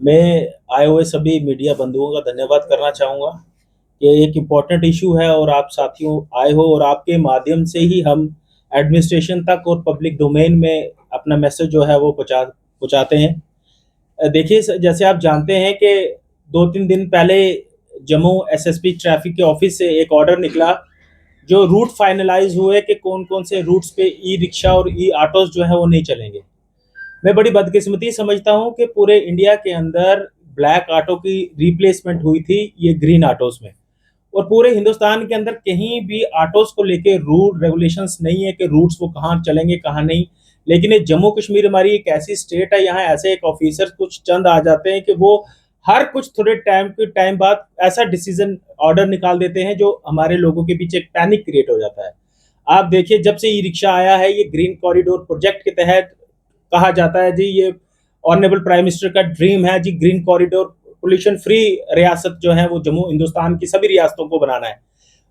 मैं आए हुए सभी मीडिया बंधुओं का धन्यवाद करना चाहूँगा कि एक इम्पोर्टेंट इशू है और आप साथियों आए हो और आपके माध्यम से ही हम एडमिनिस्ट्रेशन तक और पब्लिक डोमेन में अपना मैसेज जो है वो पहुँचाते हैं। देखिए जैसे आप जानते हैं कि 2-3 दिन पहले जम्मू एसएसपी ट्रैफिक के ऑफिस से एक ऑर्डर निकला, जो रूट फाइनलाइज़ हुए कि कौन-कौन से रूट्स पे ई-रिक्शा और ई-ऑटोज़ जो है वो नहीं चलेंगे। मैं बड़ी बदकिस्मती समझता हूँ कि पूरे इंडिया के अंदर ब्लैक ऑटो की रिप्लेसमेंट हुई थी ये ग्रीन ऑटोज में, और पूरे हिंदुस्तान के अंदर कहीं भी ऑटोज को लेके रूल रेगुलेशंस नहीं है कि रूट्स वो कहाँ चलेंगे कहाँ नहीं। लेकिन ये जम्मू कश्मीर हमारी एक ऐसी स्टेट है, यहाँ ऐसे एक ऑफिसर कुछ चंद आ जाते हैं कि वो हर कुछ थोड़े टाइम बाद ऐसा डिसीजन ऑर्डर निकाल देते हैं जो हमारे लोगों के पीछे एक पैनिक क्रिएट हो जाता है। आप देखिए जब से ई रिक्शा आया है ये ग्रीन कॉरिडोर प्रोजेक्ट के तहत कहा जाता है जी, ये ऑनरेबल प्राइम मिनिस्टर का ड्रीम है जी, ग्रीन कॉरिडोर पोल्यूशन फ्री रियासत जो है वो जम्मू हिंदुस्तान की सभी रियासतों को बनाना है।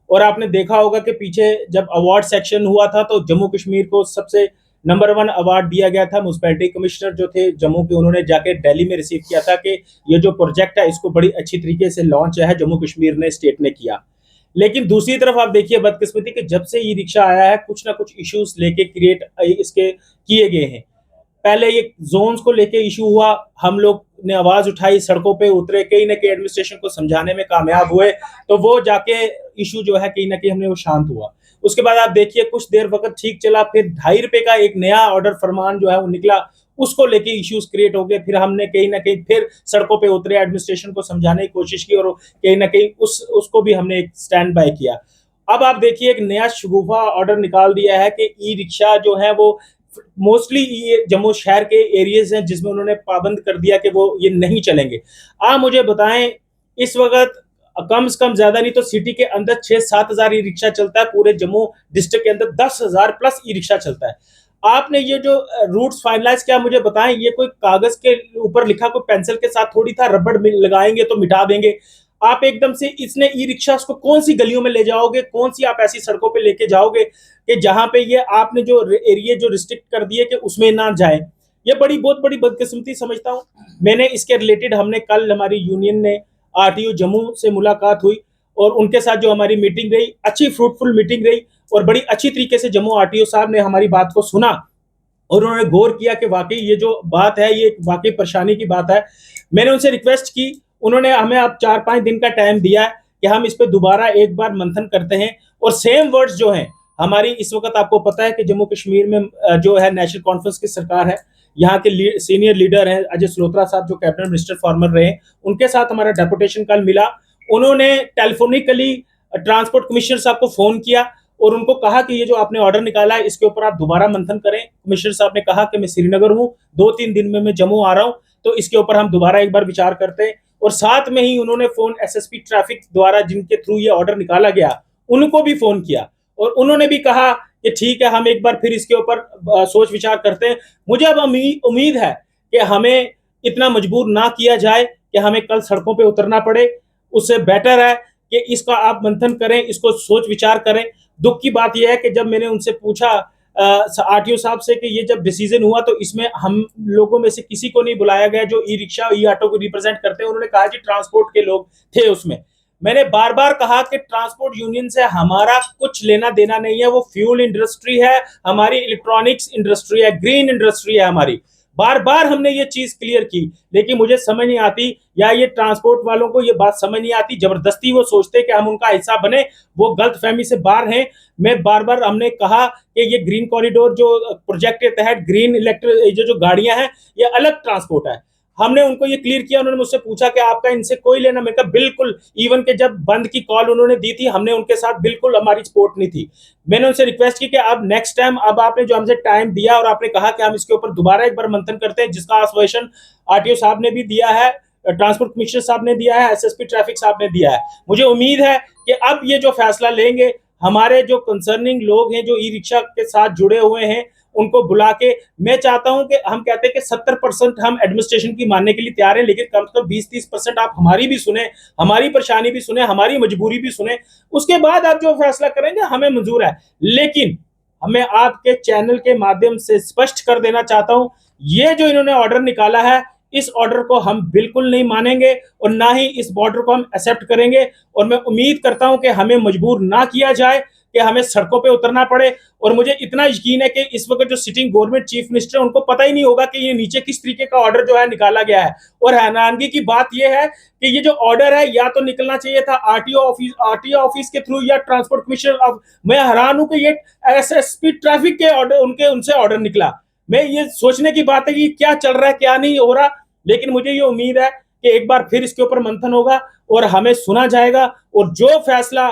और आपने देखा होगा कि पीछे जब अवार्ड सेक्शन हुआ था तो जम्मू कश्मीर को सबसे नंबर 1 अवार्ड दिया गया था। म्युनिसिपैलिटी कमिश्नर जो थे जम्मू के, उन्होंने जाके दिल्ली में रिसीव किया था कि ये जो प्रोजेक्ट है इसको बड़ी अच्छी तरीके से लॉन्च है जम्मू कश्मीर ने, स्टेट ने किया। लेकिन दूसरी तरफ आप देखिए बदकिस्मती कि जब से ई रिक्शा आया है कुछ ना कुछ इश्यूज लेके क्रिएट इसके किए गए हैं। पहले ये जोन्स को लेके इशू हुआ, हम लोग ने आवाज उठाई, सड़कों पे उतरे, कहीं ना कहीं एडमिनिस्ट्रेशन को समझाने में कामयाब हुए, तो वो जाके इशू जो है कहीं ना कहीं हमने वो शांत हुआ। उसके बाद आप देखिए कुछ देर वक्त ठीक चला, फिर ₹2.5 का एक नया ऑर्डर फरमान जो है वो निकला, उसको लेके इश्यूज क्रिएट हो गए। फिर हमने कहीं ना कहीं फिर सड़कों पे उतरे, एडमिनिस्ट्रेशन को समझाने की कोशिश की और कहीं ना कहीं उसको भी हमने एक स्टैंड बाय किया। अब आप देखिए एक नया शगुफा ऑर्डर निकाल दिया है कि ई रिक्शा जो है वो मोस्टली ये जम्मू शहर के एरियाज हैं जिसमें उन्होंने पाबंद कर दिया कि वो ये नहीं चलेंगे। आप मुझे बताएं, इस वक्त कम से कम ज्यादा नहीं तो सिटी के अंदर 6-7 हजार ई रिक्शा चलता है, पूरे जम्मू डिस्ट्रिक्ट के अंदर 10,000 प्लस ई रिक्शा चलता है। आपने ये जो रूट्स फाइनलाइज किया, मुझे बताएं ये कोई कागज के ऊपर लिखा कोई पेंसिल के साथ थोड़ी था, रबड़ लगाएंगे तो मिटा देंगे। आप एकदम से इसने ई रिक्शा को कौन सी गलियों में ले जाओगे, कौन सी आप ऐसी सड़कों पे लेके जाओगे कि जहां पे ये आपने जो एरिया जो रिस्ट्रिक्ट कर दिए कि उसमें ना जाए। ये बहुत बड़ी बदकिस्मती समझता हूँ। मैंने इसके रिलेटेड, हमने कल हमारी यूनियन ने आरटीओ जम्मू से मुलाकात हुई और उनके साथ जो हमारी मीटिंग रही, अच्छी फ्रूटफुल मीटिंग रही और बड़ी अच्छी तरीके से जम्मू आरटीओ साहब ने हमारी बात को सुना और उन्होंने गौर किया कि वाकई ये जो बात है ये वाकई परेशानी की बात है। मैंने उनसे रिक्वेस्ट की, उन्होंने हमें अब 4-5 दिन का टाइम दिया है कि हम इस पर दोबारा एक बार मंथन करते हैं और सेम वर्ड्स जो हैं हमारी, इस वक्त आपको पता है कि जम्मू कश्मीर में जो है नेशनल कॉन्फ्रेंस की सरकार है, यहाँ के सीनियर लीडर हैं अजय सलोत्रा साहब जो कैबिनेट मिनिस्टर फॉर्मर रहे, उनके साथ हमारा डेपुटेशन कल मिला। उन्होंने टेलीफोनिकली ट्रांसपोर्ट कमिश्नर साहब को फोन किया और उनको कहा कि ये जो आपने ऑर्डर निकाला है इसके ऊपर आप दोबारा मंथन करें। कमिश्नर साहब ने कहा कि मैं श्रीनगर हूँ, 2-3 दिन में मैं जम्मू आ रहा हूँ, तो इसके ऊपर हम दोबारा एक बार विचार करते हैं। और साथ में ही उन्होंने फोन एसएसपी ट्रैफिक द्वारा जिनके थ्रू ये ऑर्डर निकाला गया उनको भी फोन किया और उन्होंने भी कहा कि ठीक है हम एक बार फिर इसके ऊपर सोच विचार करते हैं। मुझे अब उम्मीद है कि हमें इतना मजबूर ना किया जाए कि हमें कल सड़कों पर उतरना पड़े। उससे बेटर है कि इसका आप मंथन करें, इसको सोच विचार करें। दुख की बात यह है कि जब मैंने उनसे पूछा आरटीओ साहब से कि ये जब डिसीजन हुआ तो इसमें हम लोगों में से किसी को नहीं बुलाया गया जो ई रिक्शा ई ऑटो को रिप्रेजेंट करते हैं। उन्होंने कहा जी ट्रांसपोर्ट के लोग थे उसमें। मैंने बार बार कहा कि ट्रांसपोर्ट यूनियन से हमारा कुछ लेना देना नहीं है, वो फ्यूल इंडस्ट्री है हमारी, इलेक्ट्रॉनिक्स इंडस्ट्री है, ग्रीन इंडस्ट्री है हमारी। बार बार हमने ये चीज क्लियर की, लेकिन मुझे समझ नहीं आती या ये ट्रांसपोर्ट वालों को ये बात समझ नहीं आती, जबरदस्ती वो सोचते कि हम उनका हिस्सा बने, वो गलत फहमी से बाहर हैं। मैं बार बार हमने कहा कि ये ग्रीन कॉरिडोर जो प्रोजेक्ट के तहत ग्रीन इलेक्ट्रिक जो गाड़ियां हैं ये अलग ट्रांसपोर्ट है। हमने उनको ये क्लियर किया, उन्होंने मुझसे पूछा कि आपका इनसे कोई लेना, मैं कहा बिल्कुल, इवन के जब बंद की कॉल उन्होंने दी थी हमने उनके साथ बिल्कुल हमारी सपोर्ट नहीं थी। मैंने उनसे रिक्वेस्ट की कि अब नेक्स्ट टाइम, अब आपने जो हमसे टाइम दिया और आपने कहा कि हम इसके ऊपर दोबारा एक बार मंथन करते हैं, जिसका आश्वासन आरटीओ साहब ने भी दिया है, ट्रांसपोर्ट कमिश्नर साहब ने दिया है, एसएसपी ट्रैफिक साहब ने दिया है, मुझे उम्मीद है कि अब ये जो फैसला लेंगे हमारे जो कंसर्निंग लोग हैं जो ई रिक्शा के साथ जुड़े हुए हैं उनको बुला के, मैं चाहता हूं कि हम कहते हैं कि 70% हम एडमिनिस्ट्रेशन की मानने के लिए तैयार हैं, लेकिन कम से कम 20-30% आप हमारी भी सुने, हमारी परेशानी भी सुने, हमारी मजबूरी भी सुने, उसके बाद आप जो फैसला करेंगे हमें मंजूर है। लेकिन हमें आपके चैनल के माध्यम से स्पष्ट कर देना चाहता हूं, ये जो इन्होंने ऑर्डर निकाला है इस ऑर्डर को हम बिल्कुल नहीं मानेंगे और ना ही इस ऑर्डर को हम एक्सेप्ट करेंगे। और मैं उम्मीद करता हूं कि हमें मजबूर ना किया जाए कि हमें सड़कों पे उतरना पड़े। और मुझे इतना यकीन है कि इस वक्त जो सिटिंग गवर्नमेंट चीफ मिनिस्टर है, उनको पता ही नहीं होगा कि ये नीचे किस तरीके का ऑर्डर जो है निकाला गया है। और हैरानगी की बात यह है कि ये जो ऑर्डर है या तो निकलना चाहिए था आरटीओ ऑफिस के थ्रू या ट्रांसपोर्ट कमिश्नर। मैं हैरान हूं कि ये एसएसपी ट्रैफिक के ऑर्डर उनसे ऑर्डर निकला। मैं ये सोचने की बात है कि क्या चल रहा है क्या नहीं हो रहा। लेकिन मुझे ये उम्मीद है कि एक बार फिर इसके ऊपर मंथन होगा और हमें सुना जाएगा। और जो फैसला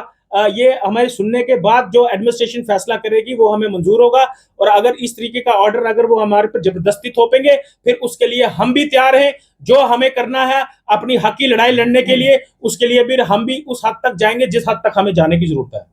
ये हमारे सुनने के बाद जो एडमिनिस्ट्रेशन फैसला करेगी वो हमें मंजूर होगा। और अगर इस तरीके का ऑर्डर अगर वो हमारे पर जबरदस्ती थोपेंगे, फिर उसके लिए हम भी तैयार हैं। जो हमें करना है अपनी हक की लड़ाई लड़ने के लिए, उसके लिए भी हम भी उस हद तक जाएंगे जिस हद तक हमें जाने की जरूरत है।